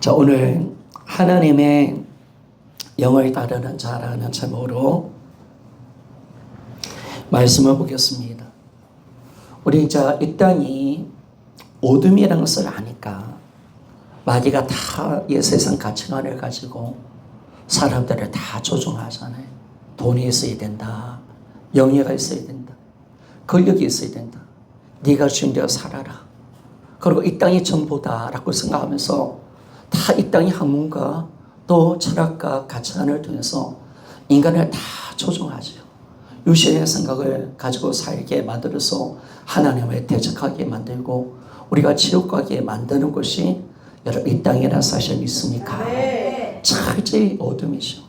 자, 오늘 하나님의 영을 따르는 자라는 제목으로 말씀을 보겠습니다. 우리 이제 이 땅이 어둠이라는 것을 아니까 마귀가 다 이 세상 가치관을 가지고 사람들을 다 조종하잖아요. 돈이 있어야 된다. 명예가 있어야 된다. 권력이 있어야 된다. 네가 주인되어 살아라. 그리고 이 땅이 전부다라고 생각하면서 다 이 땅의 학문과 또 철학과 가치관을 통해서 인간을 다 조종하죠. 유시의 생각을 가지고 살게 만들어서 하나님을 대적하게 만들고 우리가 지옥 가게 만드는 것이 여러분 이 땅이라는 사실 믿습니까? 철저히 어둠이죠.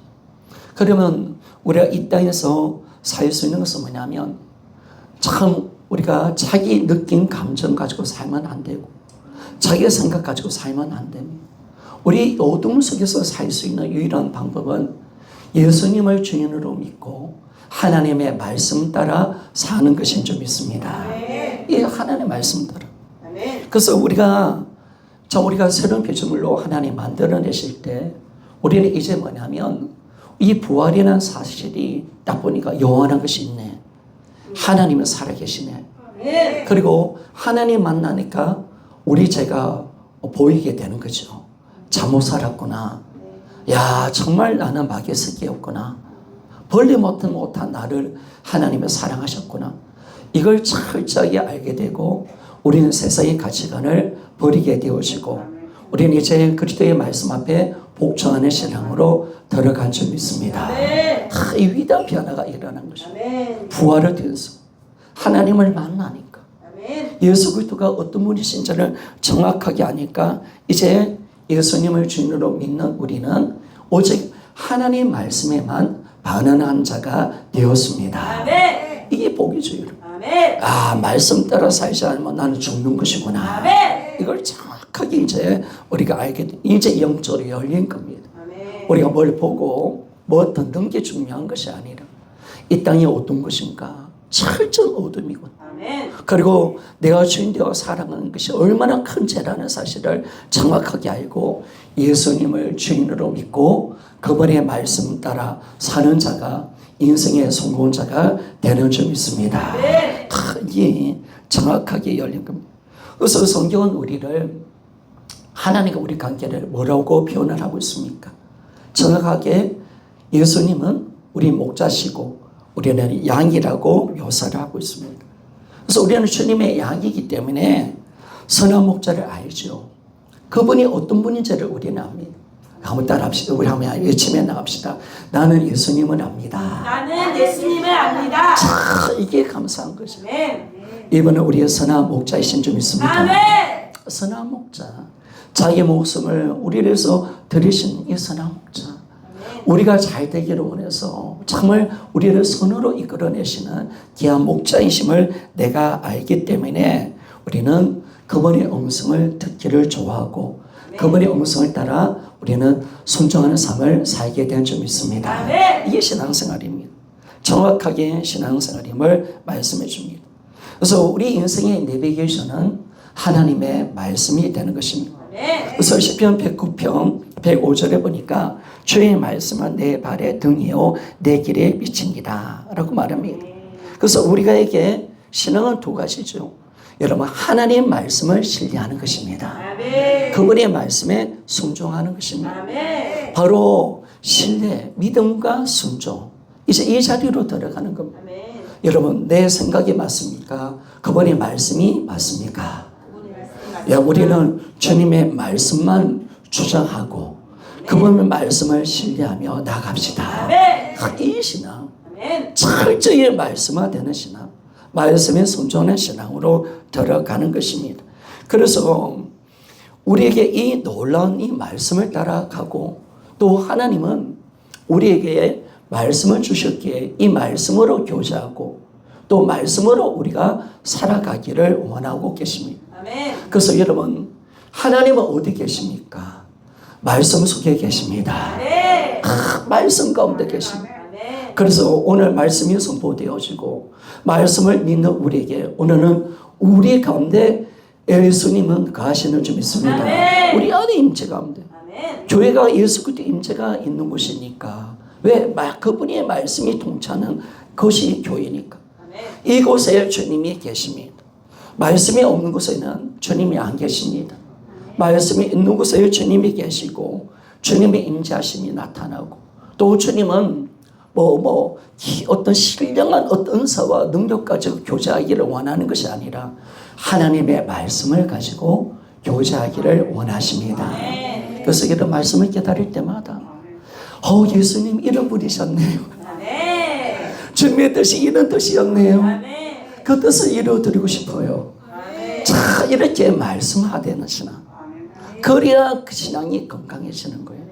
그러면 우리가 이 땅에서 살 수 있는 것은 뭐냐면 참 우리가 자기 느낀 감정 가지고 살면 안 되고 자기 생각 가지고 살면 안 됩니다. 우리 어둠 속에서 살 수 있는 유일한 방법은 예수님을 주인으로 믿고 하나님의 말씀 따라 사는 것인 줄 믿습니다. 이 하나님의 말씀 따라. 그래서 우리가 새로운 피조물로 하나님 만들어내실 때 우리는 이제 뭐냐면 이 부활이라는 사실이 딱 보니까 영원한 것이 있네. 하나님은 살아계시네. 그리고 하나님 만나니까 우리 죄가 보이게 되는 거죠. 잘못 살았구나. 야, 정말 나는 마귀의 새끼였구나. 벌레 못한 나를 하나님이 사랑하셨구나. 이걸 철저하게 알게 되고 우리는 세상의 가치관을 버리게 되어지고 우리는 이제 그리스도의 말씀 앞에 복종하는 신앙으로 들어간 줄 믿습니다. 이 위대한 변화가 일어난 것입니다. 부활을 통해서 하나님을 만나니까 예수 그리스도가 어떤 분이신지를 정확하게 아니까 이제 예수님을 주인으로 믿는 우리는 오직 하나님 말씀에만 반응한 자가 되었습니다. 이게 복이죠, 여러분. 아, 말씀 따라 살지 않으면 나는 죽는 것이구나. 이걸 정확하게 이제 우리가 알게 돼. 이제 영적으로 열린 겁니다. 우리가 뭘 보고 뭐 듣는 게 중요한 것이 아니라 이 땅이 어떤 것인가? 철저한 어둠이군. 그리고 내가 주인되어 살아가는 것이 얼마나 큰 죄라는 사실을 정확하게 알고 예수님을 주인으로 믿고 그분의 말씀 따라 사는 자가 인생의 성공한 자가 되는 줄 믿습니다. 이게 정확하게 열린 겁니다. 그래서 성경은 우리를 하나님과 우리 관계를 뭐라고 표현을 하고 있습니까? 정확하게 예수님은 우리 목자시고 우리는 양이라고 묘사를 하고 있습니다. 그래서 우리는 주님의 양이기 때문에 선한 목자를 알죠. 그분이 어떤 분인지를 우리는 압니다. 한번 따라합시다. 우리 한번 외치며 나갑시다. 나는 예수님을 압니다. 나는 예수님을 압니다. 자, 이게 감사한 거죠. 이분은 우리의 선한 목자이신 줄 믿습니다. 아멘. 선한 목자. 자기 목숨을 우리를 위해서 들이신 이 선한 목자. 우리가 잘 되기를 원해서 정말 우리를 선으로 이끌어내시는 귀한 목자이심을 내가 알기 때문에 우리는 그분의 음성을 듣기를 좋아하고 그분의 음성을 따라 우리는 순종하는 삶을 살게 된 줄 믿습니다. 이게 신앙생활입니다. 정확하게 신앙생활임을 말씀해 줍니다. 그래서 우리 인생의 내비게이션은 하나님의 말씀이 되는 것입니다. 그래서 시편 109편 105절에 보니까 주의 말씀은 내 발의 등이요 내 길에 비칩니다 라고 말합니다. 그래서 우리가에게 신앙은 두 가지죠. 여러분 하나님 말씀을 신뢰하는 것입니다. 그분의 말씀에 순종하는 것입니다. 바로 신뢰, 믿음과 순종. 이제 이 자리로 들어가는 겁니다. 여러분 내 생각이 맞습니까? 그분의 말씀이 맞습니까? 야, 우리는 주님의 말씀만 주장하고 그분의 말씀을 신뢰하며 나갑시다. 이 신앙, 철저히 말씀화되는 신앙, 말씀에 순종하는 신앙으로 들어가는 것입니다. 그래서 우리에게 이 놀라운 이 말씀을 따라가고 또 하나님은 우리에게 말씀을 주셨기에 이 말씀으로 교제하고 또 말씀으로 우리가 살아가기를 원하고 계십니다. 그래서 여러분 하나님은 어디 계십니까? 말씀 속에 계십니다. 말씀 가운데 계십니다. 그래서 오늘 말씀이 선포되어지고 말씀을 믿는 우리에게 오늘은 우리 가운데 예수님은 거하시는 줄 믿습니다. 아멘. 우리 안에 임재가 하면 돼요. 아멘. 교회가 예수 그리스도 임재가 있는 곳이니까. 왜? 그분의 말씀이 통치하는 것이 교회니까. 아멘. 이곳에 주님이 계십니다. 말씀이 없는 곳에는 주님이 안 계십니다. 말씀이 있는 곳에 주님이 계시고 주님의 임재하심이 나타나고 또 주님은 어떤 신령한 어떤 은사와 능력 가지고 교제하기를 원하는 것이 아니라 하나님의 말씀을 가지고 교제하기를 원하십니다. 그래서 이런 말씀을 깨달을 때마다 예수님 이런 분이셨네요. 아멘. 주님의 뜻이 이런 뜻이었네요. 아멘. 그 뜻을 이루어드리고 싶어요. 아멘. 자, 이렇게 말씀하되는 신앙. 그래야 그 신앙이 건강해지는 거예요.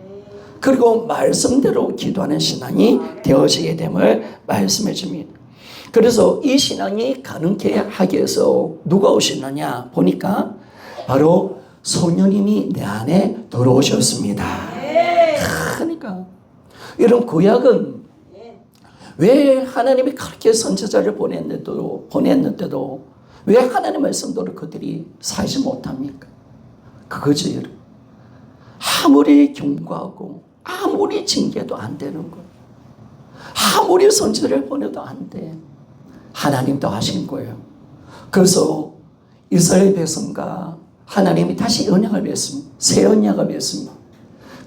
그리고 말씀대로 기도하는 신앙이 되어지게 됨을 말씀해 줍니다. 그래서 이 신앙이 가능케 하기 위해서 누가 오시느냐 보니까 바로 성령님이 내 안에 들어오셨습니다. 그러니까 이런 구약은 왜 하나님이 그렇게 선지자를 보냈는데도 왜 하나님의 말씀대로 그들이 살지 못합니까? 그거죠, 여러분. 아무리 경고하고 아무리 징계도 안 되는 거예요. 아무리 선지자를 보내도 안 돼. 하나님도 하신 거예요. 그래서 이스라엘 백성과 하나님이 다시 언약을 맺습니다. 새 언약을 맺습니다.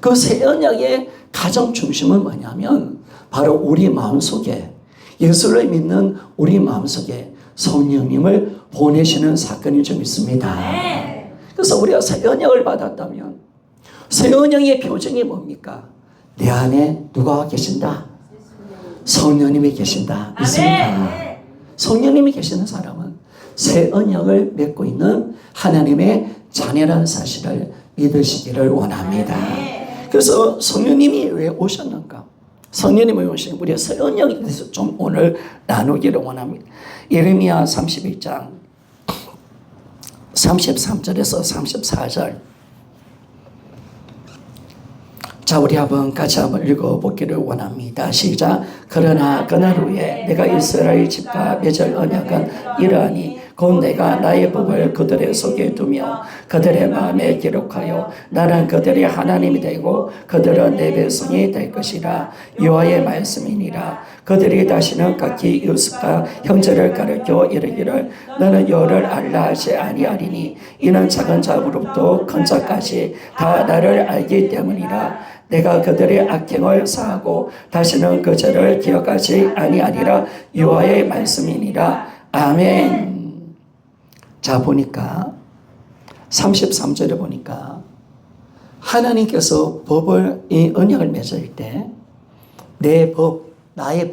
그 새 언약의 가장 중심은 뭐냐면 바로 우리 마음속에 예수를 믿는 우리 마음속에 성령님을 보내시는 사건이 좀 있습니다. 그래서 우리가 새 언약을 받았다면 새 언약의 표징이 뭡니까? 내 안에 누가 계신다? 성령님이 계신다. 있습니다. 성령님이 계시는 사람은 새 언약을 맺고 있는 하나님의 자녀라는 사실을 믿으시기를 원합니다. 그래서 성령님이 왜 오셨는가? 성령님이 오신 우리가 새 언약에 대해서 좀 오늘 나누기를 원합니다. 예레미야 31장 33절에서 34절. 자, 우리 같이 한번 읽어보기를 원합니다. 시작. 그러나 그날 후에 내가 이스라엘 집과 맺을 언약은 이러하니 곧 내가 나의 법을 그들의 속에 두며 그들의 마음에 기록하여 나는 그들의 하나님이 되고 그들은 내 백성이 될 것이라. 여호와의 말씀이니라. 그들이 다시는 각기 이웃과 형제를 가르쳐 이르기를 너는 여호와를 알라 하지 아니하리니 이는 작은 자부로부터 큰 자까지 다 나를 알기 때문이라. 내가 그들의 악행을 사하고 다시는 그 죄를 기억하지 아니하리라. 여호와의 말씀이니라. 아멘. 자, 보니까 33절에 보니까 하나님께서 이 언약을 맺을 때 내 법, 나의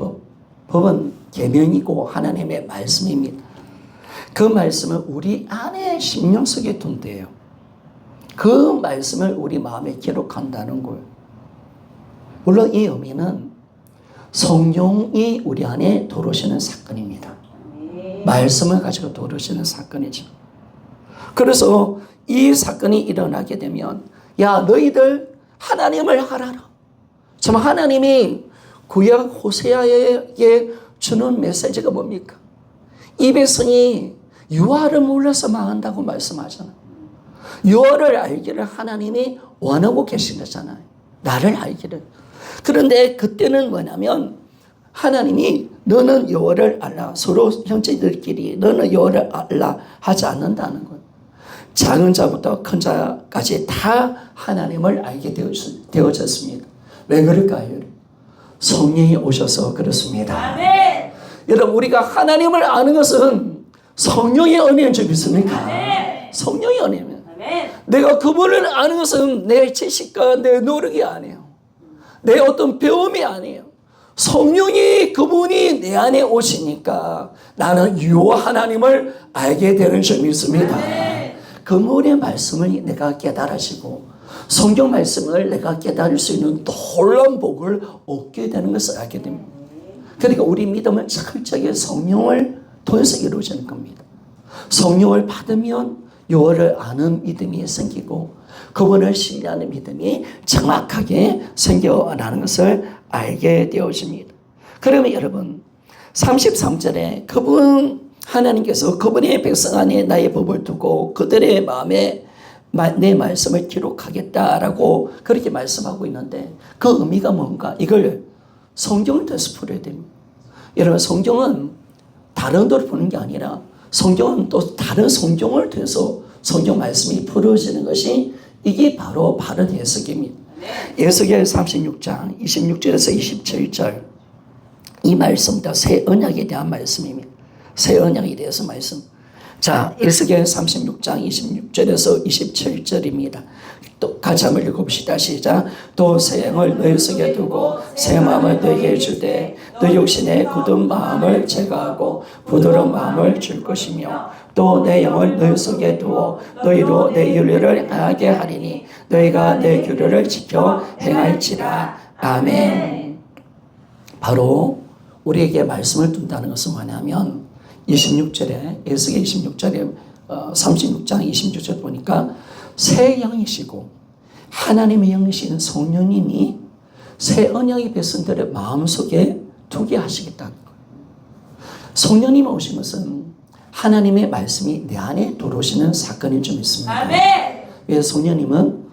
법은 계명이고 하나님의 말씀입니다. 그 말씀을 우리 안에 심령 속에 둔대요. 그 말씀을 우리 마음에 기록한다는 거예요. 물론 이 의미는 성령이 우리 안에 들어오시는 사건입니다. 말씀을 가지고 들어오시는 사건이죠. 그래서 이 사건이 일어나게 되면 야, 너희들 하나님을 알아라. 정말 하나님이 구약 호세아에게 주는 메시지가 뭡니까? 이 백성이 여호와를 몰라서 망한다고 말씀하잖아요. 여호와를 알기를 하나님이 원하고 계신 거잖아요. 나를 알기를. 그런데 그때는 뭐냐면 하나님이 너는 여호와를 알라. 서로 형제들끼리 너는 여호와를 알라 하지 않는다는 것. 작은 자부터 큰 자까지 다 하나님을 알게 되어졌습니다. 왜 그럴까요? 성령이 오셔서 그렇습니다. 아멘. 여러분, 우리가 하나님을 아는 것은 성령의 은혜인 줄 믿습니까? 아멘. 성령의 은혜입니다. 아멘. 내가 그분을 아는 것은 내 지식과 내 노력이 아니에요. 내 어떤 배움이 아니에요. 성령이 그분이 내 안에 오시니까 나는 여호와 하나님을 알게 되는 줄 믿습니다. 그분의 말씀을 내가 깨달아지고 성경 말씀을 내가 깨달을 수 있는 놀라운 복을 얻게 되는 것을 알게 됩니다. 그러니까 우리 믿음은 철저하게 성령을 통해서 이루어지는 겁니다. 성령을 받으면 여호와를 아는 믿음이 생기고 그분을 신뢰하는 믿음이 정확하게 생겨나는 것을 알게 되어집니다. 그러면 여러분 33절에 그분 하나님께서 그분의 백성 안에 나의 법을 두고 그들의 마음에 내 말씀을 기록하겠다라고 그렇게 말씀하고 있는데 그 의미가 뭔가 이걸 성경을 통해서 풀어야 됩니다. 여러분 성경은 다른 데로 푸는 게 아니라 성경은 또 다른 성경을 통해서 성경 말씀이 풀어지는 것이 이게 바로 바른 해석입니다. 에스겔 36장 26절에서 27절 이 말씀도 새 언약에 대한 말씀입니다. 새 언약에 대해서 말씀. 자, 에스겔 36장 26절에서 27절입니다. 또 같이 한번 읽어봅시다. 시작. 또 새 영을 너희 속에 두고 새 마음을 너희에게 주되 너희 육신의 굳은 마음을 제거하고 부드러운 마음을 줄 것이며 또 내 영을 너희 속에 두어 너희로 내 윤례를 행하게 하리니 너희가 내 규례를 지켜 행할지라. 아멘. 바로 우리에게 말씀을 둔다는 것은 뭐냐면 26절에 에스겔 26절에 36장 26절 보니까 새 영이시고 하나님의 영이신 성령님이 새 언약의 백성들의 마음속에 두게 하시겠다는 거예요. 성령님이 오신 것은 하나님의 말씀이 내 안에 들어오시는 사건인 줄 믿습니다. 아멘. 왜 성령님은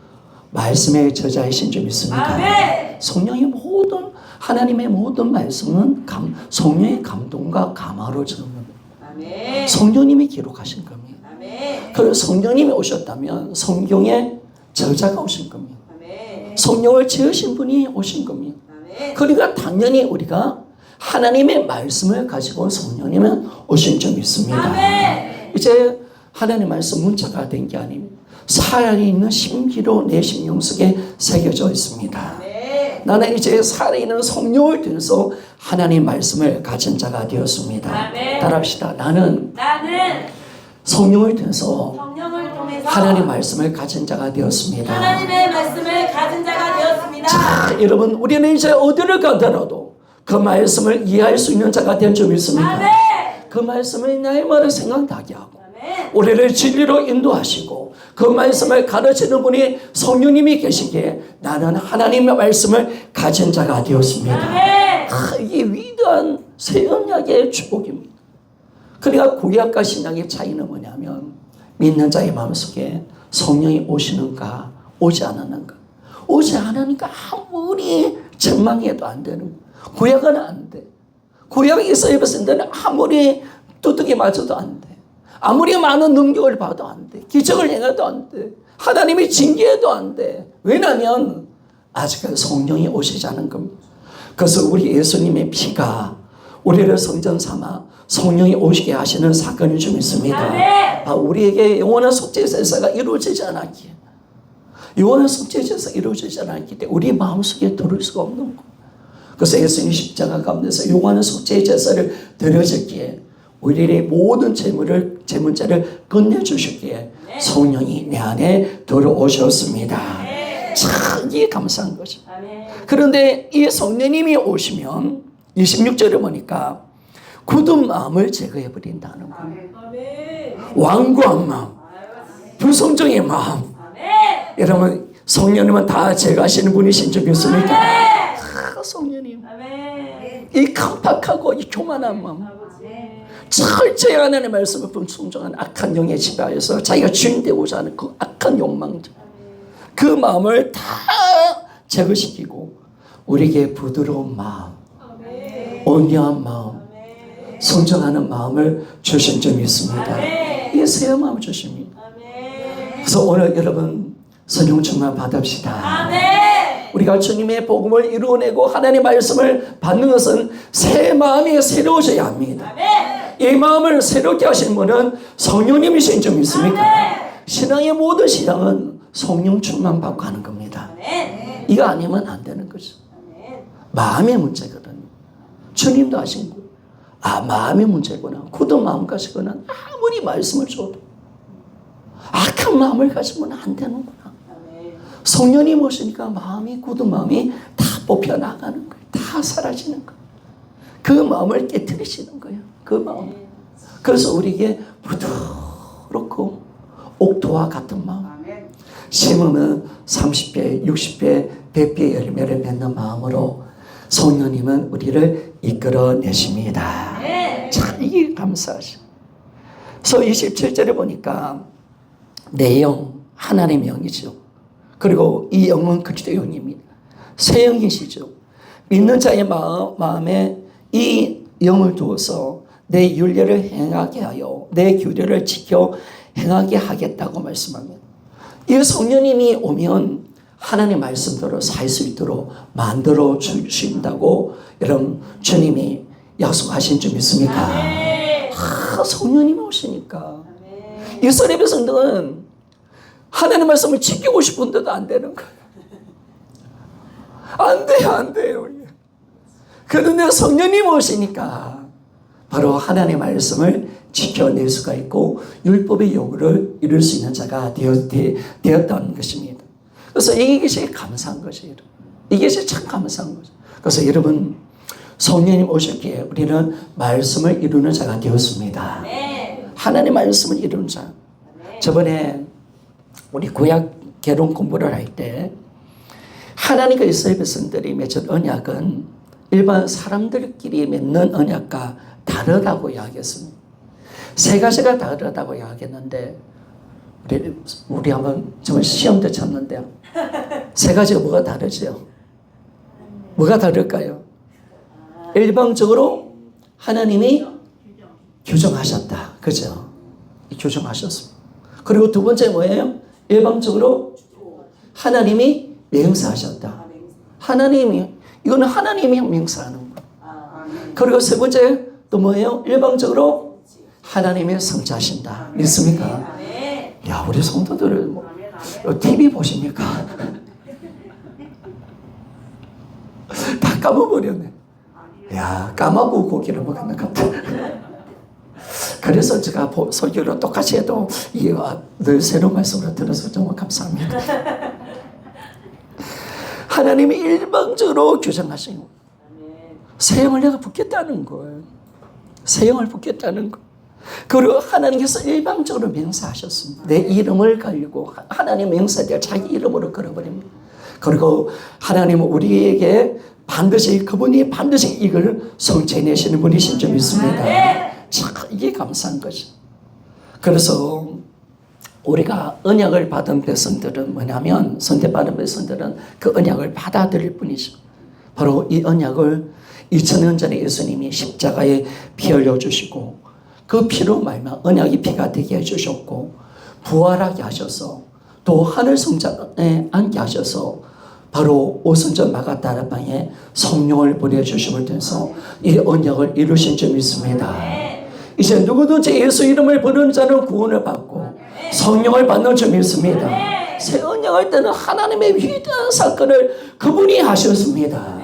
말씀의 저자이신 줄 믿습니다. 아멘. 성령의 모든 하나님의 모든 말씀은 성령의 감동과 감화로 적은 겁니다. 아멘. 성령님이 기록하신 겁니다. 아멘. 그 성령님이 오셨다면 성경의 저자가 오신 겁니다. 아멘. 성령을 지으신 분이 오신 겁니다. 아멘. 그러니까 당연히 우리가 하나님의 말씀을 가지고 온 성령님은 오신 줄 믿습니다. 아멘. 이제 하나님의 말씀 문자가 된 게 아닙니다. 살아있는 심기로 내 심령 속에 새겨져 있습니다. 아멘. 나는 이제 살아있는 성령을 통해서 하나님의 말씀을 가진 자가 되었습니다. 아멘. 따라합시다. 나는 성령을 통해서 성령을 통해서 하나님의 말씀을 가진 자가 되었습니다. 하나님의 말씀을 가진 자가 되었습니다. 자, 여러분 우리는 이제 어디를 가더라도 그 말씀을 이해할 수 있는 자가 된 줄 믿습니다. 아멘. 그 말씀을 나의 말을 생각나게 하고 아멘. 우리를 진리로 인도하시고 그 말씀을 가르치는 분이 성령님이 계시기에 나는 하나님의 말씀을 가진 자가 되었습니다. 아멘. 이게 위대한 새 언약의 축복입니다. 그러니까 구약과 신약의 차이는 뭐냐면 믿는 자의 마음속에 성령이 오시는가 오지 않았는가. 오지 않으니까 아무리 절망해도 안 되는 거예요. 구약은 안 돼. 구약에 이스라엘 백성들은 아무리 두둑이 맞아도 안 돼. 아무리 많은 능력을 봐도 안 돼. 기적을 행해도 안 돼. 하나님이 징계해도 안 돼. 왜냐하면 아직까지 성령이 오시지 않은 겁니다. 그래서 우리 예수님의 피가 우리를 성전 삼아 성령이 오시게 하시는 사건이 좀 있습니다. 우리에게 영원한 속죄 제사가 이루어지지 않았기에 영원한 속죄 제사가 이루어지지 않았기 때문에 우리 마음속에 들을 수가 없는 거예요. 그래서 예수님 십자가 가운데서 영원한 속죄 제사를 드려졌기에 우리의 모든 재문자를 끝내주셨기에 성령이 내 안에 들어오셨습니다. 참 이게 감사한 거죠. 그런데 이 성령님이 오시면 26절에 보니까 굳은 마음을 제거해버린다는 거예요. 완고한 마음, 불성정의 마음. 여러분 성령님은 다 제거하시는 분이신 줄 믿습니까? 성령님 이 깜빡하고 이 교만한 마음 철저히 하나님의 말씀을 불순종한 악한 영의 지배하여서 자기가 주인 되고자 하는 그 악한 욕망들 그 마음을 다 제거시키고 우리에게 부드러운 마음 온유한 마음 성정하는 마음을 주신 점이 있습니다. 이 새 마음을 주십니다. 그래서 오늘 여러분 성령 충만 받읍시다. 우리가 주님의 복음을 이루어내고 하나님의 말씀을 받는 것은 새 마음이 새로워져야 합니다. 이 마음을 새롭게 하신 분은 성령님이신 줄 믿습니까? 신앙의 모든 신앙은 성령 충만 받고 하는 겁니다. 이거 아니면 안 되는 거죠. 마음의 문제거든요. 주님도 하신 거예요. 마음의 문제구나. 굳은 마음가지고는 아무리 말씀을 줘도 악한 마음을 가지고는 안 되는구나. 성령님 오시니까 마음이 굳은 마음이 다 뽑혀나가는 거예요. 다 사라지는 거예요. 그 마음을 깨트리시는 거예요. 그 마음. 그래서 우리에게 부드럽고 옥토와 같은 마음. 심으면 30배, 60배, 100배 열매를 맺는 마음으로 성령님은 우리를 이끌어내십니다. 참 이게 감사하죠. 그래서 27절에 보니까 내 영, 하나님의 영이죠. 그리고 이 영은 그리스도 영입니다. 새 영이시죠. 믿는 자의 마음에 이 영을 두어서 내 윤례를 행하게 하여 내 규례를 지켜 행하게 하겠다고 말씀합니다. 이 성령님이 오면 하나님 말씀대로 살 수 있도록 만들어 주신다고 여러분 주님이 약속하신 줄 믿습니까? 성령님이 오시니까 이스라엘 백성들은 하나님 말씀을 지키고 싶은데도 안 되는 거예요. 안 돼요. 그런데 성령님이 오시니까 바로 하나님의 말씀을 지켜낼 수가 있고 율법의 요구를 이룰 수 있는 자가 되었다는 것입니다. 그래서 이것이 감사한 것이에요. 이것이 참 감사한 거죠. 그래서 여러분 성령님 오셨기에 우리는 말씀을 이루는 자가 되었습니다. 하나님의 말씀을 이루는 자. 저번에 우리 구약 개론 공부를 할 때 하나님과 이스라엘 백성들이 맺은 언약은 일반 사람들끼리 맺는 언약과 다르다고 이야기했습니다. 세 가지가 다르다고 이야기했는데 우리 한번 정말 시험도 쳤는데요. 세 가지가 뭐가 다르죠? 뭐가 다를까요? 일방적으로 하나님이 규정하셨다. 그죠? 규정하셨습니다. 그리고 두 번째 뭐예요? 일방적으로 하나님이 맹세하셨다. 이거는 하나님이 맹세하는 거예요. 그리고 세 번째 또 뭐예요? 일방적으로 하나님이 성취하신다. 믿습니까? 야, 우리 성도들 TV 보십니까? 다 까먹어버렸네. 야, 까먹고 고기를 먹었는 것 같아. 그래서 제가 설교를 똑같이 해도 늘 새로운 말씀을 들어서 정말 감사합니다. 하나님이 일방적으로 규정하신 거예요. 새 영을 내가 붓겠다는 거예요. 새 영을 붓겠다는 거. 그리고 하나님께서 일방적으로 맹세하셨습니다. 내 이름을 걸고 하나님 맹세될 자기 이름으로 걸어버립니다. 그리고 하나님은 우리에게 그분이 반드시 이걸 성취해내시는 분이신 줄 믿습니다. 참 이게 감사한 거죠. 그래서 우리가 언약을 받은 백성들은 뭐냐면 선택받은 백성들은 그 언약을 받아들일 뿐이죠. 바로 이 언약을 2000년 전에 예수님이 십자가에 피 흘려주시고 그 피로 말미암아 언약이 피가 되게 해주셨고 부활하게 하셔서 또 하늘 성전에 앉게 하셔서 바로 오순절 마가다라방에 성령을 보내주심을 통해서 이 언약을 이루신 줄 믿습니다. 이제 누구든지 예수 이름을 부르는 자는 구원을 받고 성령을 받는 줄 믿습니다. 새 언약할 때는 하나님의 위대한 사건을 그분이 하셨습니다.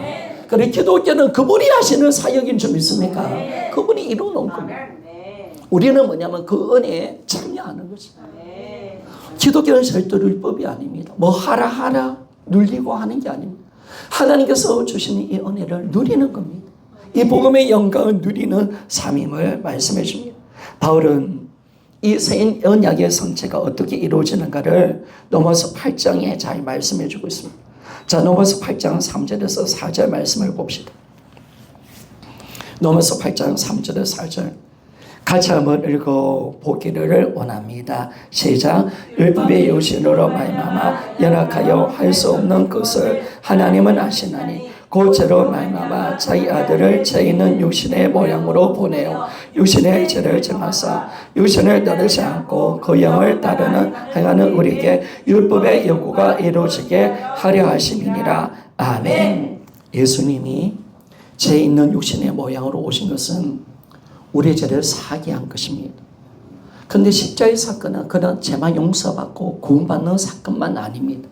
그리고 기독교는 그분이 하시는 사역인 줄 믿습니까? 그분이 이루어놓은 겁니다. 우리는 뭐냐면 그 은혜에 참여하는 거죠. 기독교는 절대로 율법이 아닙니다. 뭐 하라 눌리고 하는 게 아닙니다. 하나님께서 주시는 이 은혜를 누리는 겁니다. 이 복음의 영광을 누리는 삶임을 말씀해 줍니다. 바울은 이 새 언약의 성취가 어떻게 이루어지는가를 로마서 8장에 잘 말씀해 주고 있습니다. 자, 로마서 8장 3절에서 4절 말씀을 봅시다. 로마서 8장 3절에서 4절 같이 한번 읽어보기를 원합니다. 시작. 율법의 요신으로 말미암아 연약하여 할 수 없는 것을 하나님은 아시나니 곧 죄로 말미암아 자기 아들을 죄 있는 육신의 모양으로 보내어 육신의 죄를 정하사 육신을 따르지 않고 그 영을 따르는 행하는 우리에게 율법의 요구가 이루어지게 하려 하심이니라. 아멘. 예수님이 죄 있는 육신의 모양으로 오신 것은 우리의 죄를 사하게 한 것입니다. 그런데 십자가의 사건은 그런 죄만 용서받고 구원받는 사건만 아닙니다.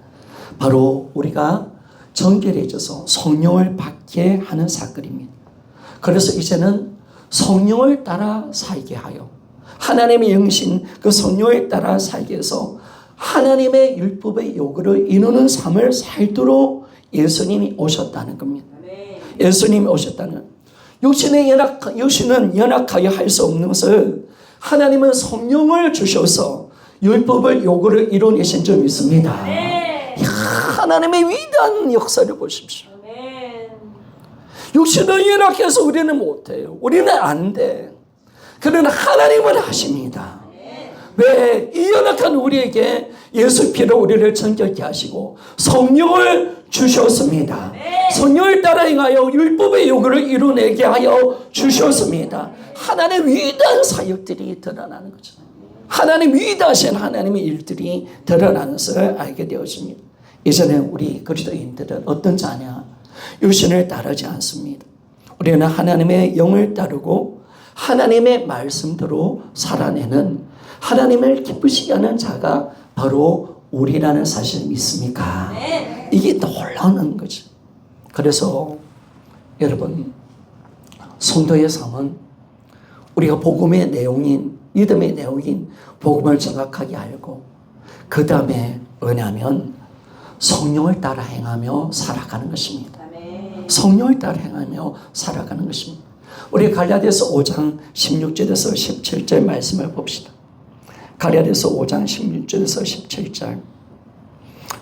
바로 우리가 정결해져서 성령을 받게 하는 사건입니다. 그래서 이제는 성령을 따라 살게 하여 하나님의 영신 그 성령을 따라 살게 해서 하나님의 율법의 요구를 이루는 삶을 살도록 예수님이 오셨다는 겁니다. 예수님이 오셨다는 육신은 연약하여 할 수 없는 것을 하나님은 성령을 주셔서 율법을 요구를 이뤄내신 줄 믿습니다. 하나님의 위대한 역사를 보십시오. 육신은 연약해서 우리는 못해요. 우리는 안 돼. 그러나 하나님은 하십니다. 왜? 이 연약한 우리에게 예수 피로 우리를 정결케 하시고 성령을 주셨습니다. 성령을 따라 행하여 율법의 요구를 이루내게 하여 주셨습니다. 하나님의 위대한 사역들이 드러나는 거죠. 하나님 위대하신 하나님의 일들이 드러나는 것을 알게 되었습니다. 이전에 우리 그리스도인들은 어떤 자냐? 육신을 따르지 않습니다. 우리는 하나님의 영을 따르고 하나님의 말씀대로 살아내는 하나님을 기쁘시게 하는 자가 바로 우리라는 사실을 믿습니까? 이게 놀라운 거죠. 그래서 여러분, 성도의 삶은 우리가 복음의 내용인, 믿음의 내용인 복음을 정확하게 알고 그 다음에 뭐냐면 성령을 따라 행하며 살아가는 것입니다. 성령을 따라 행하며 살아가는 것입니다. 우리 갈라디아서 5장 16절에서 17절 말씀을 봅시다. 갈라디아서 5장 16절에서 17절.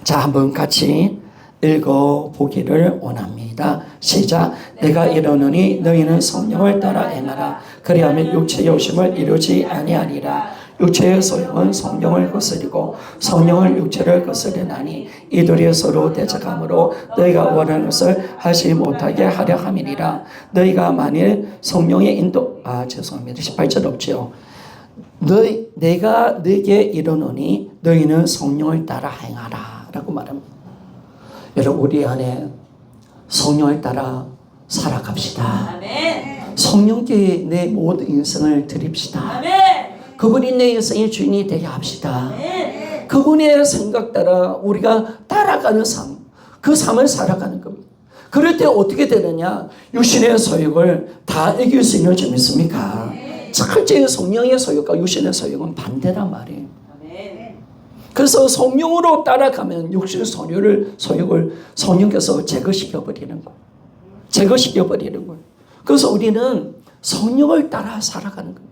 자, 한번 같이 읽어보기를 원합니다. 시작. 내가 이르노니 너희는 성령을 따라 행하라. 그리하면 육체의 욕심을 이루지 아니하리라. 육체의 소용은 성령을 거스리고 성령을 육체를 거스리나니 이들이 서로 대적함으로 너희가 원하는 것을 하지 못하게 하려 함이니라. 너희가 만일 성령의 인도 죄송합니다. 18절 없지요. 내가 너에게 이르노니 너희는 성령을 따라 행하라 라고 말합니다. 여러분, 우리 안에 성령을 따라 살아갑시다. 아멘. 성령께 내 모든 인생을 드립시다. 아멘. 그분이 내 인생의 주인이 되게 합시다. 아멘. 그분의 생각 따라 우리가 따라가는 삶, 그 삶을 살아가는 겁니다. 그럴 때 어떻게 되느냐? 육신의 소욕을 다 이길 수 있는 점 있습니까? 철저히 성령의 소욕과 육신의 소욕은 반대란 말이에요. 그래서 성령으로 따라가면 육신의 소욕을 성령께서 제거시켜버리는 거예요. 제거시켜버리는 거예요. 그래서 우리는 성령을 따라 살아가는 거예요.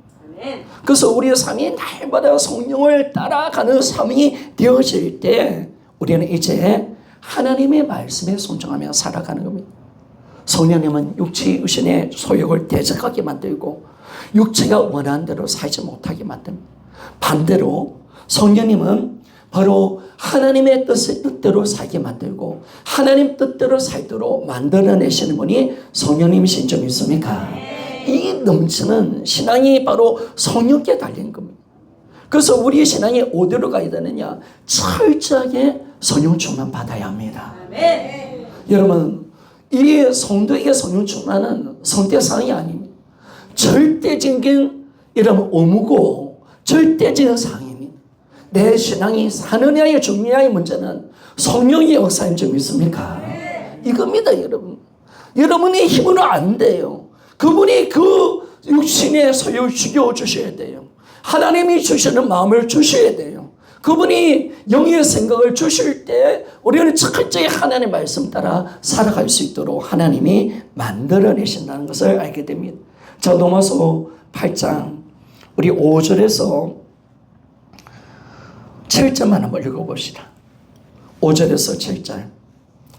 그래서 우리의 삶이 날마다 성령을 따라가는 삶이 되어질 때 우리는 이제 하나님의 말씀에 순종하며 살아가는 겁니다. 성령님은 육체 육신의 소욕을 대적하게 만들고 육체가 원하는 대로 살지 못하게 만듭니다. 반대로 성령님은 바로 하나님의 뜻대로 살게 만들고 하나님 뜻대로 살도록 만들어내시는 분이 성령님이신 점 있습니까? 이 넘치는 신앙이 바로 성령께 달린 겁니다. 그래서 우리의 신앙이 어디로 가야 되느냐? 철저하게 성령 충만 받아야 합니다. 여러분, 이 성도에게 성령 충만은 선택사항이 아닙니다. 절대적인 이런 의무고 절대적인 사항입니다. 내 신앙이 사느냐의 중요한 문제는 성령의 역사인 점 있습니까? 이겁니다, 여러분. 여러분의 힘으로 안 돼요. 그분이 그 육신의 소욕을 죽여주셔야 돼요. 하나님이 주시는 마음을 주셔야 돼요. 그분이 영의 생각을 주실 때 우리는 철저히 하나님의 말씀 따라 살아갈 수 있도록 하나님이 만들어내신다는 것을 알게 됩니다. 자, 로마서 8장 우리 5절에서 7절만 한번 읽어봅시다. 5절에서 7절.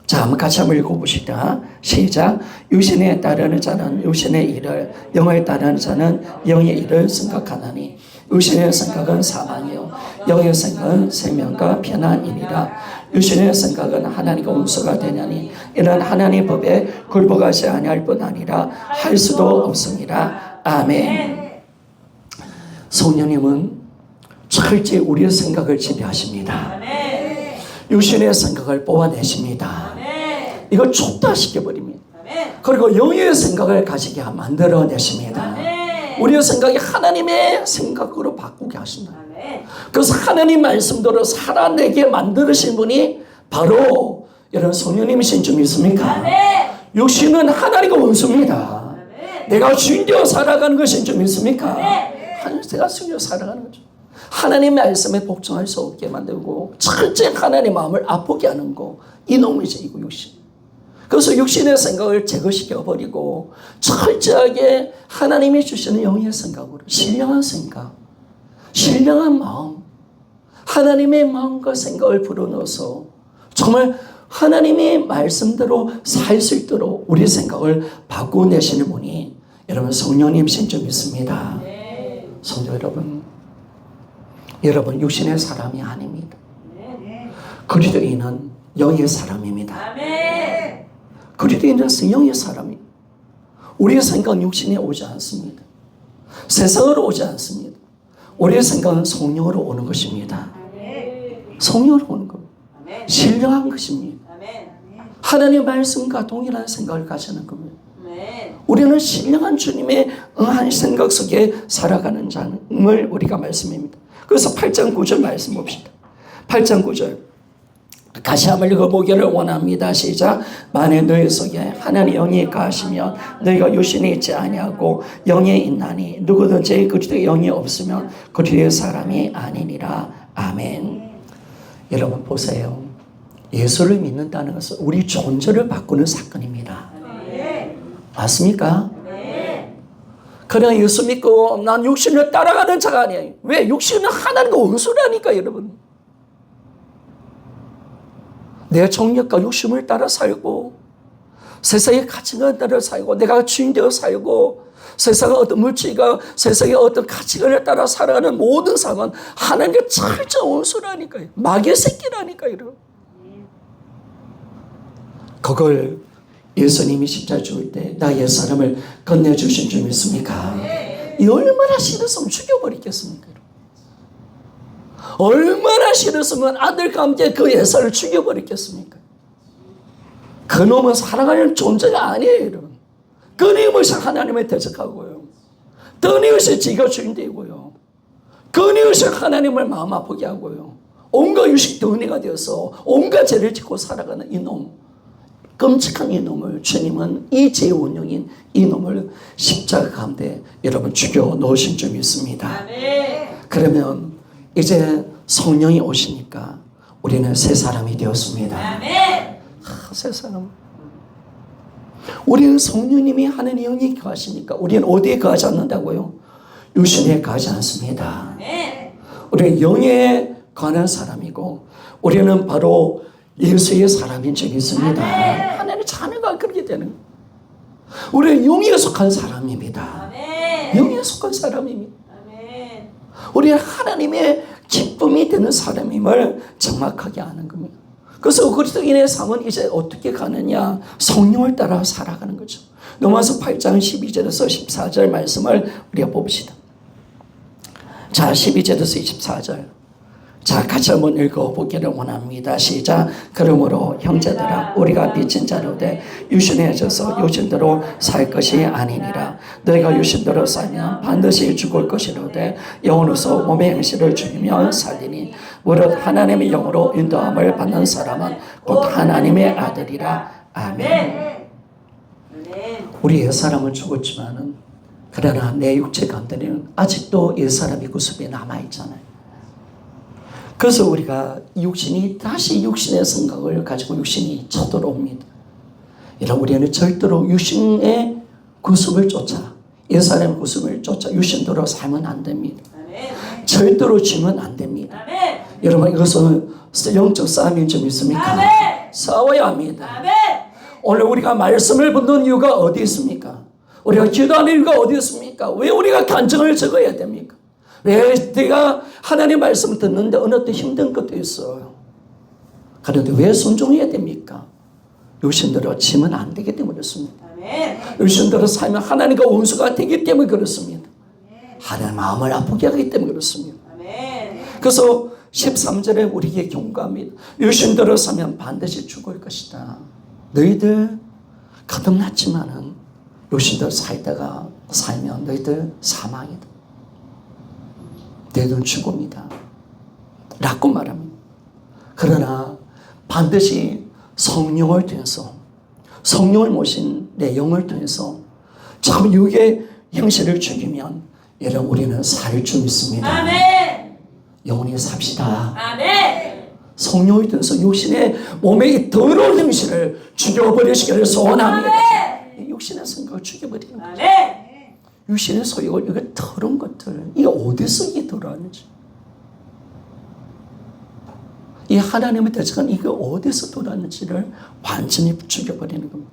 자, 한번 같이 한번 읽어봅시다. 시작. 육신에 따르는 자는 육신의 일을, 영에 따르는 자는 영의 일을 생각하나니 육신의 생각은 사망이요 영의 생각은 생명과 평안이니라. 육신의 생각은 하나님과 원수가 되냐니 이는 하나님의 법에 굴복하지 아니할 뿐 아니라 할 수도 없습니다. 아멘. 성령님은 철저히 우리의 생각을 지배하십니다. 육신의 생각을 뽑아내십니다. 이걸 촉달시켜버립니다. 그리고 영의 생각을 가지게 만들어내십니다. 우리의 생각이 하나님의 생각으로 바꾸게 하신다. 그래서 하나님 말씀대로 살아내게 만드신 분이 바로 여러분 성령님이신 줄 믿습니까? 육신은 하나님과 원수입니다. 내가 주인 되어 살아가는 것인 줄 믿습니까? 내가 주인 되어 살아가는 거죠. 하나님의 말씀에 복종할 수 없게 만들고 철저히 하나님의 마음을 아프게 하는 거, 이놈이죠, 이거 육신. 그래서 육신의 생각을 제거시켜버리고 철저하게 하나님이 주시는 영의 생각으로 신령한 생각, 신령한 마음, 하나님의 마음과 생각을 불어넣어서 정말 하나님의 말씀대로 살 수 있도록 우리 생각을 바꾸내시는 분이 여러분 성령님이신 줄 믿습니다. 성도 여러분 육신의 사람이 아닙니다. 그리스도인은 영의 사람입니다. 아멘. 그리스도인은 영의 사람입니다. 우리의 생각은 육신에 오지 않습니다. 세상으로 오지 않습니다. 우리의 생각은 성령으로 오는 것입니다. 성령으로 오는 겁니다. 신령한 것입니다. 하나님의 말씀과 동일한 생각을 가지는 겁니다. 우리는 신령한 주님의 응한 생각 속에 살아가는 자를 우리가 말씀입니다. 그래서 8장 9절 말씀 봅시다. 8장 9절 다시 한번 읽어보기를 원합니다. 시작. 만일 너희 속에 하나님의 영이 가시면 너희가 육신에 있지 아니하고 영에 있나니 누구든지 그리스도의 영이 없으면 그리스도의 사람이 아니니라. 아멘. 여러분 보세요. 예수를 믿는다는 것은 우리 존재를 바꾸는 사건입니다. 맞습니까? 그냥 예수 믿고 난 육신을 따라가는 자가 아니에요. 왜? 육신은 하나님과 원수라니까 여러분. 내 정력과 욕심을 따라 살고 세상의 가치관을 따라 살고 내가 주인되어 살고 세상의 어떤 물질과 세상의 어떤 가치관을 따라 살아가는 모든 삶은 하나님과 철저한 원수라니까요. 마귀의 새끼라니까요. 그걸 예수님이 십자가 죽을 때 나 옛사람을 건네주신 줄 믿습니까? 이 얼마나 싫었으면 죽여버리겠습니까? 얼마나 싫었으면 아들과 함께 그 옛사를 죽여버리겠습니까? 그놈은 사랑하는 존재가 아니에요, 여러분. 끊임없이 하나님을 대적하고요. 끊임없이 지가 주인되고요. 끊임없이 하나님을 마음 아프게 하고요. 온갖 유식 덩어리가 되어서 온갖 죄를 짓고 살아가는 이놈, 끔찍한 이놈을 주님은 이 죄의 원흉인 이놈을 십자가 가운데 여러분 죽여 놓으신 줄 믿습니다. 그러면 이제 성령이 오시니까 우리는 새 사람이 되었습니다. 새 사람. 우리는 성령님이 하나님의 영이 거하시니까 우리는 어디에 거하지 않는다고요? 육신에 거하지 않습니다. 우리는 영에 거하는 사람이고 우리는 바로 예수의 사람인 줄 믿습니다. 하나님의 자녀가 그렇게 되는 거예요. 우리는 영에 속한 사람입니다. 영에 속한 사람입니다. 우리는 하나님의 기쁨이 되는 사람임을 정확하게 아는 겁니다. 그래서 그리스도인의 삶은 이제 어떻게 가느냐? 성령을 따라 살아가는 거죠. 로마서 8장 12절에서 14절 말씀을 우리가 봅시다. 자, 12절에서 24절. 자, 같이 한번 읽어보기를 원합니다. 시작. 그러므로 형제들아 우리가 빚진 자로되 육신에 져서 육신대로 살 것이 아니니라. 너희가 육신대로 살면 반드시 죽을 것이로되 영으로서 몸의 행실을 죽이면 살리니 무릇 하나님의 영으로 인도함을 받는 사람은 곧 하나님의 아들이라. 아멘. 우리 옛사람은 죽었지만은 그러나 내 육체 가운데는 아직도 옛사람이 그 숲에 남아있잖아요. 그래서 우리가 육신이 다시 육신의 생각을 가지고 육신이 쳐들어옵니다. 여러분 우리는 절대로 육신의 구습을 쫓아 옛사람의 구습을 쫓아 육신대로 살면 안 됩니다. 절대로 지면 안 됩니다. 여러분 이것은 영적 싸움인 줄 믿습니까? 싸워야 합니다. 오늘 우리가 말씀을 붙는 이유가 어디 있습니까? 우리가 기도하는 이유가 어디 있습니까? 왜 우리가 간증을 적어야 됩니까? 왜 내가 하나님의 말씀을 듣는데 어느 때 힘든 것도 있어요. 그런데 왜 순종해야 됩니까? 육신대로 치면 안 되기 때문에 그렇습니다. 육신대로 살면 하나님과 원수가 되기 때문에 그렇습니다. 하나님 마음을 아프게 하기 때문에 그렇습니다. 그래서 13절에 우리에게 경고합니다. 육신대로 살면 반드시 죽을 것이다. 너희들 거듭났지만은 육신대로 살면 너희들 사망이다. 너희들은 죽음이다. 라고 말합니다. 그러나 반드시 성령을 통해서 성령을 모신 내 영을 통해서 참 육의 형실을 죽이면 여러분 우리는 살 줄 믿습니다. 아멘. 영원히 삽시다. 아멘. 성령을 통해서 육신의 몸의 이 더러운 형실을 죽여버리시기를 소원합니다. 아멘. 육신의 생각을 죽여버리는 거죠. 아멘. 육신의 소욕을 이거 더러운 것들 이게 어디서 이게 들어왔는지 이 하나님의 대적은 이게 어디서 들어왔는지를 완전히 죽여버리는 겁니다.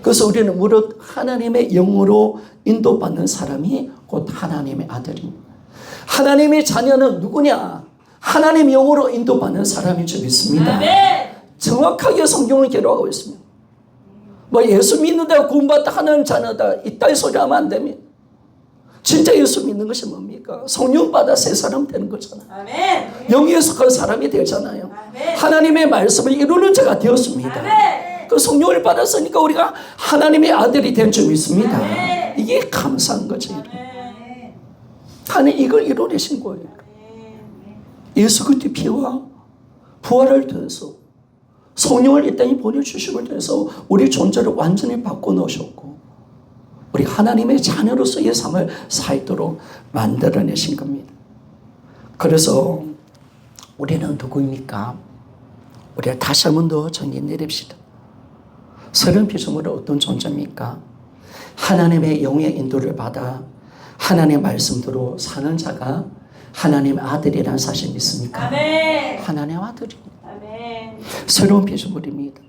그래서 우리는 무릇 하나님의 영으로 인도받는 사람이 곧 하나님의 아들입니다. 하나님의 자녀는 누구냐? 하나님의 영으로 인도받는 사람인 줄 믿습니다. 아멘. 정확하게 성경을 기록하고 있습니다. 뭐 예수 믿는다고 구원받다 하나님 자녀다 이따위 소리 하면 안 됩니다. 진짜 예수 믿는 것이 뭡니까? 성령 받아 새 사람 되는 거잖아요. 아멘. 영에 속한 사람이 되잖아요. 아멘. 하나님의 말씀을 이루는 자가 되었습니다. 아멘. 그 성령을 받았으니까 우리가 하나님의 아들이 된 줄 믿습니다. 아멘. 이게 감사한 거지. 아멘. 하나님 이걸 이루내신 거예요. 예수 그리스도의 피와 부활을 통해서 성령을 이 땅에 보내주심을 통해서 우리 존재를 완전히 바꿔놓으셨고 우리 하나님의 자녀로서의 삶을 살도록 만들어내신 겁니다. 그래서 우리는 누구입니까? 우리가 다시 한 번 더 정의 내립시다. 서른 피조물은 어떤 존재입니까? 하나님의 영의 인도를 받아 하나님의 말씀대로 사는 자가 하나님의 아들이라는 사실 믿습니까? 아멘. 하나님의 아들입니다. 아멘. 새로운 피조물입니다.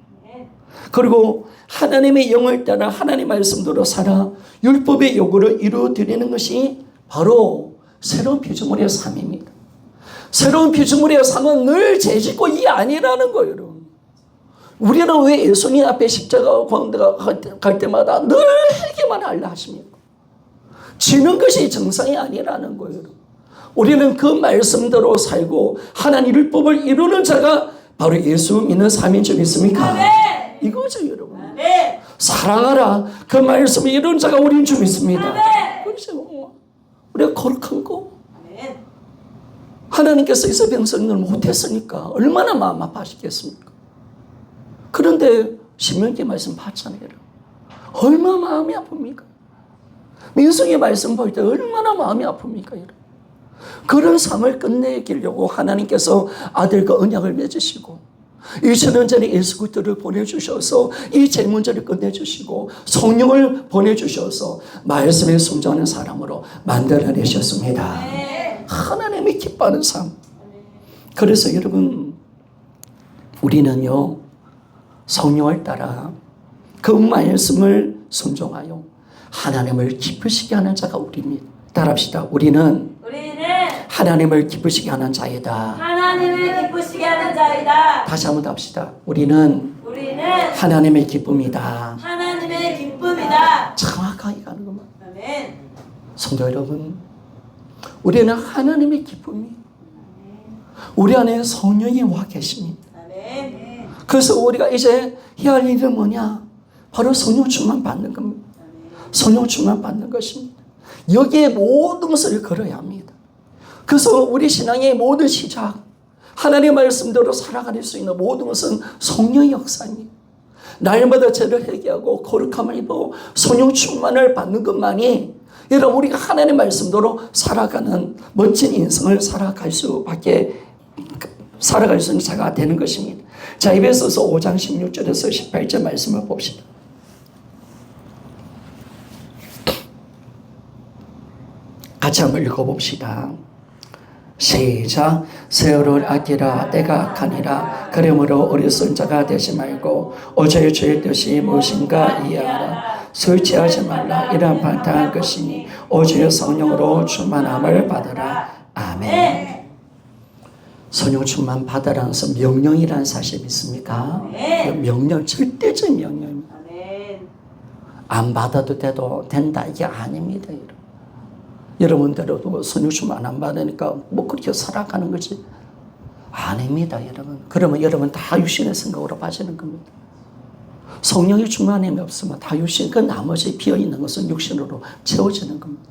그리고 하나님의 영을 따라 하나님의 말씀대로 살아 율법의 요구를 이루어드리는 것이 바로 새로운 피조물의 삶입니다. 새로운 피조물의 삶은 늘 죄짓고 이 아니라는 거예요. 여러분. 우리는 왜 예수님 앞에 십자가 광대가 갈 때마다 늘 해기만 하려 하십니까? 지는 것이 정상이 아니라는 거예요. 여러분. 우리는 그 말씀대로 살고 하나님 율법을 이루는 자가 바로 예수 믿는 삶인 줄 믿습니까? 아멘. 이거죠 여러분. 아멘. 사랑하라 그 말씀을 이루는 자가 우리인 줄 믿습니다. 아멘. 그렇죠. 우리가 거룩한 거 아멘. 하나님께서 이스라엘 백성을 못했으니까 얼마나 마음 아파하시겠습니까? 그런데 신명기 말씀 봤잖아요. 얼마나 마음이 아픕니까? 민수기 말씀 볼 때 얼마나 마음이 아픕니까? 여러분. 그런 삶을 끝내기려고 하나님께서 아들과 언약을 맺으시고 2000년 전에 예수 그리스도를 보내주셔서 이 죄 문제를 끝내주시고 성령을 보내주셔서 말씀에 순종하는 사람으로 만들어내셨습니다. 하나님이 기뻐하는 삶. 그래서 여러분 우리는요 성령을 따라 그 말씀을 순종하여 하나님을 기쁘시게 하는 자가 우리입니다. 따라합시다. 우리는 하나님을 기쁘시게 하는 자이다. 하나님을 기쁘시게 하는 자이다. 다시 한번 더 합시다. 우리는 하나님의 기쁨이다. 하나님의 기쁨이다. 정확하게 가는 것만. 아멘. 성도 여러분, 우리는 하나님의 기쁨이 우리 안에 성령이 와 계십니다. 아멘. 그래서 우리가 이제 해야 할 일은 뭐냐? 바로 성령 충만 받는 겁니다. 성령 충만 받는 것입니다. 여기에 모든 것을 걸어야 합니다. 그래서 우리 신앙의 모든 시작, 하나님의 말씀대로 살아갈 수 있는 모든 것은 성령의 역사입니다. 날마다 죄를 회개하고 거룩함을 입어 성령 충만을 받는 것만이 여러분 우리가 하나님의 말씀대로 살아가는 멋진 인생을 살아갈 수 있는 자가 되는 것입니다. 자, 에베소서 5장 16절에서 18절 말씀을 봅시다. 같이 한번 읽어봅시다. 시작. 세월을 아끼라 때가 악하니라. 그러므로 어리석은 자가 되지 말고 어제의 죄의 뜻이 무엇인가 이해하라. 술 취하지 말라. 이런 반타한 것이니 오직 성령으로 충만함을 받으라. 아멘. 성령 충만 받으라는 것은 명령이라는 사실 믿습니까? 명령, 절대적 명령입니다. 안 받아도 된다 이게 아닙니다. 여러분들도 성령 충만 안 받으니까 뭐 그렇게 살아가는 거지 아닙니다. 여러분. 그러면 여러분 다 육신의 생각으로 빠지는 겁니다. 성령이 충만함이 없으면 다 육신, 그 나머지 비어있는 것은 육신으로 채워지는 겁니다.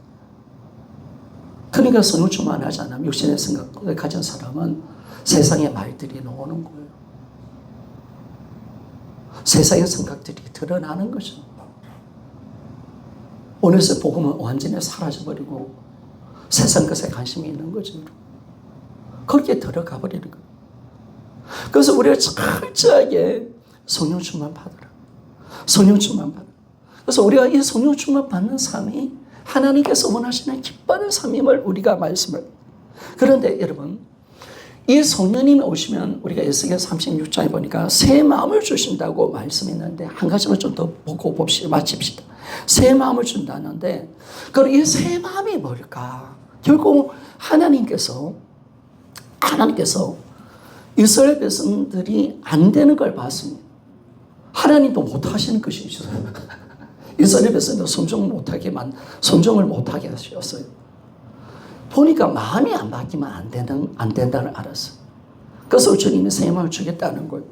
그러니까 성령 충만하지 않으면 육신의 생각을 가진 사람은 세상의 말들이 나오는 거예요. 세상의 생각들이 드러나는 거죠. 어느새 복음은 완전히 사라져버리고 세상 것에 관심이 있는 거죠. 그렇게 들어가 버리는 거예요. 그래서 우리가 철저하게 성령 충만 받으라. 성령 충만 받으라. 그래서 우리가 이 성령 충만 받는 삶이 하나님께서 원하시는 기뻐하는 삶임을 우리가 말씀을. 그런데 여러분, 이 성령님이 오시면 우리가 에스겔 36장에 보니까 새 마음을 주신다고 말씀했는데 한 가지만 좀 더 보고 봅시다. 마칩시다. 새 마음을 준다는데 그럼 이 새 마음이 뭘까? 결국 하나님께서 이스라엘 백성들이 안 되는 걸 봤습니다. 하나님도 못하시는 것이 있어요. 이스라엘 백성도 순종을 못하게 하셨어요. 보니까 마음이 안 바뀌면 안 된다는 알았어요. 그래서 주님이 새 마음을 주겠다는 거예요.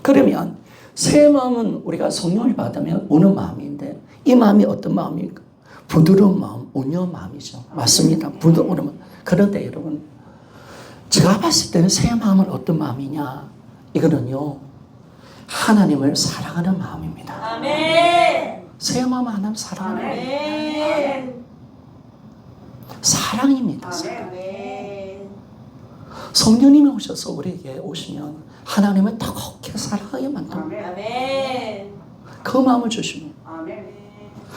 그러면 새 마음은 우리가 성령을 받으면 오는 마음인데 이 마음이 어떤 마음입니까? 부드러운 마음, 온유한 마음이죠. 맞습니다. 부드러운 마음. 그런데 여러분, 제가 봤을 때는 새 마음은 어떤 마음이냐? 이거는요, 하나님을 사랑하는 마음입니다. 아멘. 새 마음 하나님 사랑하는 마음. 아멘. 사랑입니다. 사랑. 아멘. 성령님이 오셔서 우리에게 오시면 하나님을 뜨겁게 사랑하게 만듭니다. 아멘. 그 마음을 주십니다. 아멘.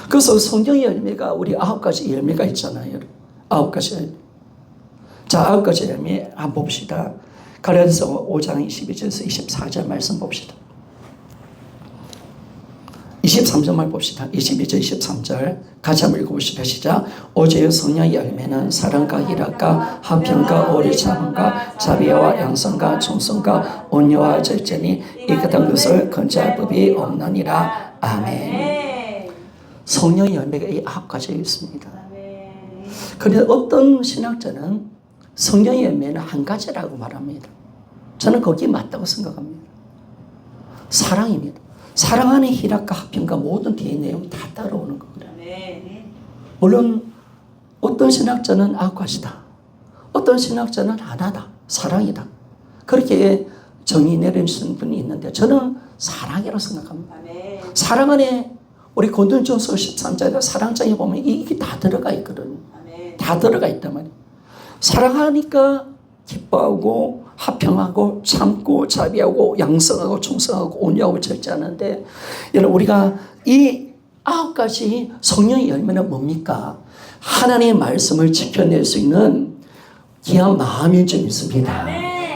그래서 성경의 열매가 우리 9가지 열매가 있잖아요. 9가지 열매. 자, 9가지 열매 한번 봅시다. 갈라디아서 5장 22절에서 24절 말씀 봅시다. 23절만 봅시다. 22절, 23절 같이 한번 읽어봅시다. 시작. 오직 성령의 열매는 사랑과 희락과 화평과 오래 참음과 자비와 양선과 충성과 온유와 절제니 이 같은 것을 건지할 법이 없느니라. 아멘. 성령의 열매가 이 9가지에 있습니다. 그런데 어떤 신학자는 성령의 열매는 한 가지라고 말합니다. 저는 거기에 맞다고 생각합니다. 사랑입니다. 사랑하는 희락과 화평과 모든 뒤의 내용이 다 따라오는 겁니다. 물론 어떤 신학자는 9가지다. 어떤 신학자는 하나다. 사랑이다. 그렇게 정의 내리시는 분이 있는데 저는 사랑이라고 생각합니다. 사랑 안에 우리 고린도전서 13장에 사랑장에 보면 이게 다 들어가 있거든요. 다 들어가 있단 말이에요. 사랑하니까 기뻐하고 화평하고 참고 자비하고 양성하고 충성하고 온유하고 절제하는데 여러분 우리가 이 9가지 성령의 열매는 뭡니까? 하나님의 말씀을 지켜낼 수 있는 귀한 마음일 줄 믿습니다.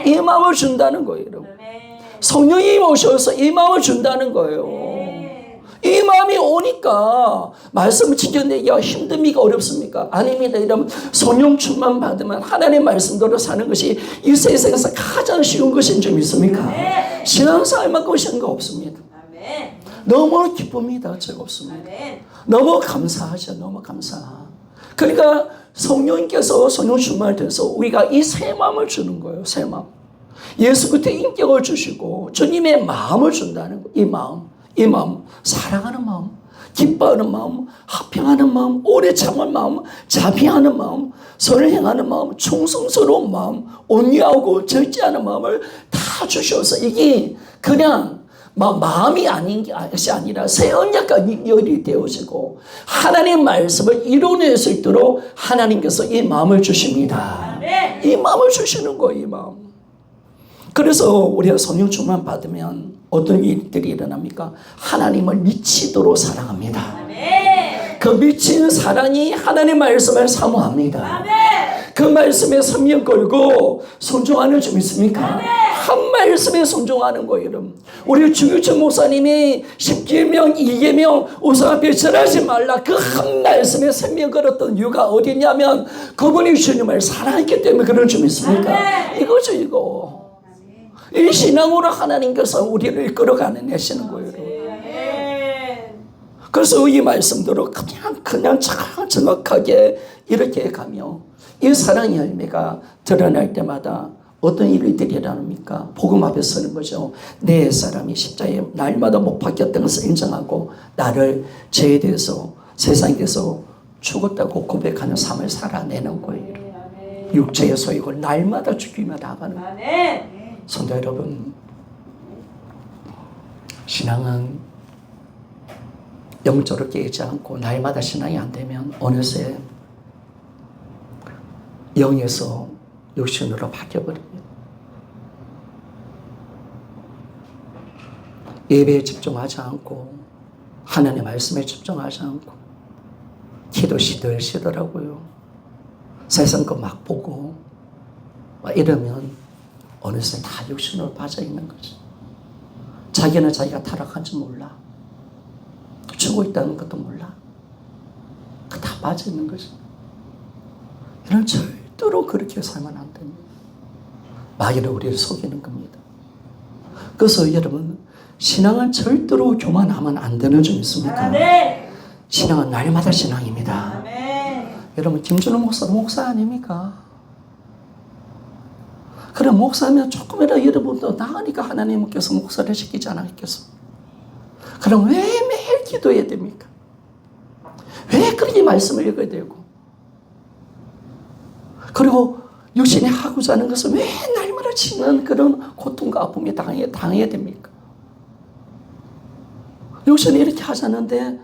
이 마음을 준다는 거예요. 여러분. 성령이 오셔서 이 마음을 준다는 거예요. 이 마음이 오니까 말씀을 지켜내기가 힘듭니까? 어렵습니까? 아닙니다. 이러면 성령 충만 받으면 하나님의 말씀대로 사는 것이 이 세상에서 가장 쉬운 것인 줄 믿습니까? 신앙생활만큼 쉬운 거 없습니다. 너무 기쁩니다. 즐겁습니다. 너무 감사하죠. 너무 감사. 그러니까 성령님께서 성령 충만을 통해서 우리가 이 새 마음을 주는 거예요. 새 마음. 예수 그리스도의 인격을 주시고 주님의 마음을 준다는 거예요. 이 마음, 사랑하는 마음, 기뻐하는 마음, 화평하는 마음, 오래 참은 마음, 자비하는 마음, 선을 행하는 마음, 충성스러운 마음, 온유하고 절제하는 마음을 다 주셔서 이게 그냥 마음이 아닌 것이 아니라 새 언약과 연결이 되어지고 하나님의 말씀을 이뤄낼 수 있도록 하나님께서 이 마음을 주십니다. 이 마음을 주시는 거예요. 이 마음. 그래서 우리가 성령 충만 받으면 어떤 일들이 일어납니까? 하나님을 미치도록 사랑합니다. 그 미친 사랑이 하나님의 말씀을 사모합니다. 그 말씀에 성령 걸고 순종하는 줄 믿습니까? 한 말씀에 순종하는 거예요. 여러분. 우리 주규철 목사님이 10계명 2계명 우상 앞에 절하지 말라 그 한 말씀에 성령 걸었던 이유가 어디냐면 그분이 주님을 사랑했기 때문에 그런 줄 믿습니까? 이거죠 이거. 이 신앙으로 하나님께서 우리를 이끌어가는 내시는 거예요. 그래서 이 말씀대로 그냥 정확하게 이렇게 가며 이 사랑의 열매가 드러날 때마다 어떤 일들이 일어납니까? 복음 앞에 서는 거죠. 내 사람이 십자가에 날마다 못 박혔던 것을 인정하고 나를 죄에 대해서 세상에서 죽었다고 고백하는 삶을 살아내는 거예요. 육체의 소욕을 날마다 죽이며 나가는 거예요. 성도 여러분, 신앙은 영적으로 깨지 않고 날마다 신앙이 안 되면 어느새 영에서 육신으로 바뀌어버립니다. 예배에 집중하지 않고 하나님의 말씀에 집중하지 않고 기도 시들시더라고요. 세상 거 막 보고 막 이러면 어느새 다 육신으로 빠져있는 거죠. 자기는 자기가 타락한 줄 몰라. 죽어 있다는 것도 몰라. 다 빠져있는 거죠. 이런 절대 절대로 그렇게 살면 안 됩니다. 마귀는 우리를 속이는 겁니다. 그래서 여러분, 신앙은 절대로 교만하면 안 되는 점 있습니까? 아멘. 신앙은 날마다 신앙입니다. 아멘. 여러분, 김준호 목사도 목사 아닙니까? 그럼 목사면 조금이라도 여러분도 나으니까 하나님께서 목사를 시키지 않았겠습니까? 그럼 왜 매일 기도해야 됩니까? 왜 그렇게 말씀을 읽어야 되고? 그리고 육신이 하고자 하는 것을 왜 날마다 치는 그런 고통과 아픔에 당해야 됩니까? 육신이 이렇게 하자는데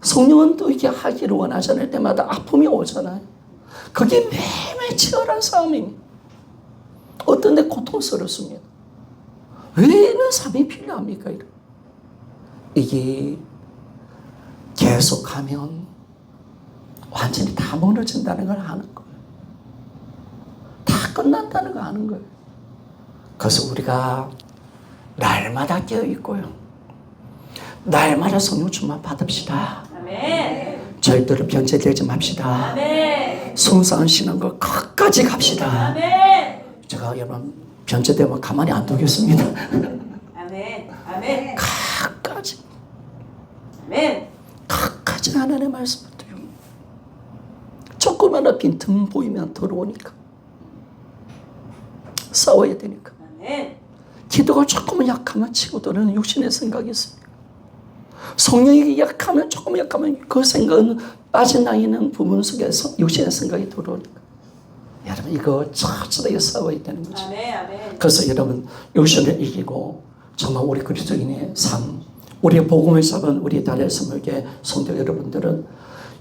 성령은 또 이렇게 하기를 원하잖아요. 때마다 아픔이 오잖아요. 그게 매일매일 치열한 싸움입니다. 어떤 데 고통스럽습니다. 왜 이런 삶이 필요합니까? 이게 계속하면 완전히 다 무너진다는 걸 아는 거예요. 다 끝난다는 걸 아는 거예요. 그래서 우리가 날마다 깨어있고요. 날마다 성령 충만 받읍시다. 아멘. 절대로 변제되지 맙시다. 아멘. 순수한 신앙과 끝까지 갑시다. 아멘. 제가 여러분 변제되면 가만히 안 두겠습니다. 아멘. 아멘. 끝까지. 아멘. 끝까지 하나님의 말씀을 들으면 조그마한 빈틈 보이면 들어오니까 싸워야 되니까. 아멘. 기도가 조금 약하면 치고들은 육신의 생각이 있습니다. 성령이 약하면 조금 약하면 그 생각은 빠져나가는 부분 속에서 육신의 생각이 들어오니까. 여러분 이거 철저하게 싸워야 되는 거죠. 아멘. 아멘. 그래서 여러분 육신을 이기고 정말 우리 그리스도인의 삶, 우리의 복음을 잡은 우리 달의 스물개 성도 여러분들은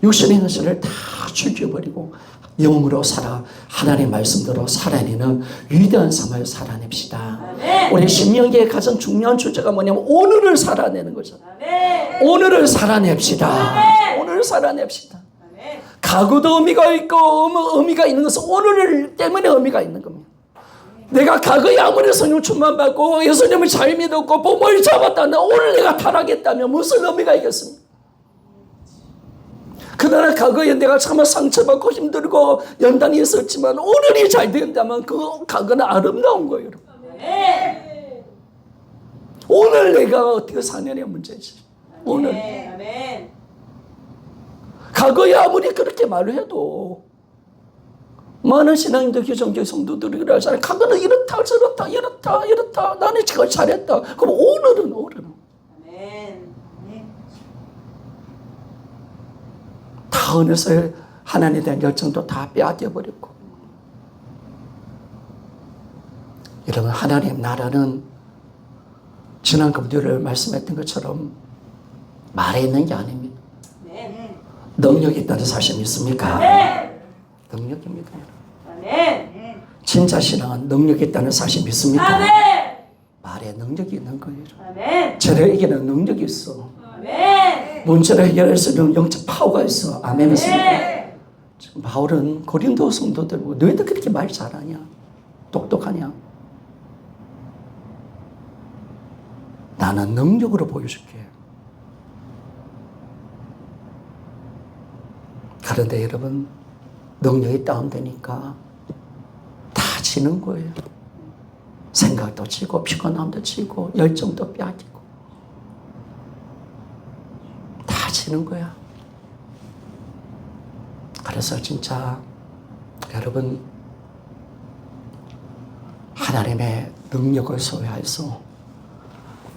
육신의 것을 다 죽여버리고 영으로 살아 하나님의 말씀대로 살아내는 위대한 삶을 살아냅시다. 아멘. 우리 신명기의 가장 중요한 주제가 뭐냐면 오늘을 살아내는 거죠. 아멘. 오늘을 살아냅시다. 아멘. 오늘을 살아냅시다. 아멘. 과거도 의미가 있고 의미가 있는 것은 오늘 때문에 의미가 있는 겁니다. 내가 과거에 아무리 성령 충만 받고 예수님을 잘 믿었고 부모를 잡았다는데 오늘 내가 타락했다면 무슨 의미가 있겠습니까? 그러나 과거에 내가 정말 상처받고 힘들고 연단이 있었지만 오늘이 잘 된다면 그 과거는 아름다운 거예요. 여러분. 아멘. 오늘 내가 어떻게 사느냐 문제지. 오늘. 아멘. 과거에 아무리 그렇게 말을 해도 많은 신앙인들 교정교회 성도들이 그러잖아요. 과거는 이렇다 이렇다 나는 지금 잘했다. 그럼 오늘은 아멘. 다 어느새 하나님에 대한 열정도 다 빼앗겨버렸고. 여러분 하나님 나라는 지난 금요일에 말씀했던 것처럼 말에 있는 게 아닙니다. 아멘. 능력이 있다는 사실 믿습니까? 아멘. 능력입니다. 아멘. 진짜 신앙은 능력이 있다는 사실 믿습니까? 아멘. 말에 능력이 있는 거예요. 아멘. 죄를 이기는 능력이 있어. 아멘. 문제를 해결할 수 있는 영적 파워가 있어. 아멘 믿습니까? 아멘. 지금 바울은 고린도 성도들 보고 너희들 그렇게 말 잘하냐? 똑똑하냐? 나는 능력으로 보여줄게. 그런데 여러분 능력이 다운되니까 다 지는 거예요. 생각도 지고 피곤함도 지고 열정도 빼앗기고 다 지는 거야. 그래서 진짜 여러분 하나님의 능력을 소유해서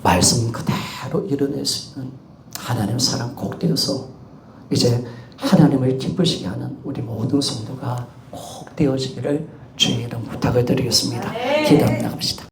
말씀 그대로 이뤄낼 수 있는 하나님의 사람 꼭 되어서 이제 하나님을 기쁘시게 하는 우리 모든 성도가 꼭 되어지기를 주의 이름 부탁을 드리겠습니다. 기도합니다.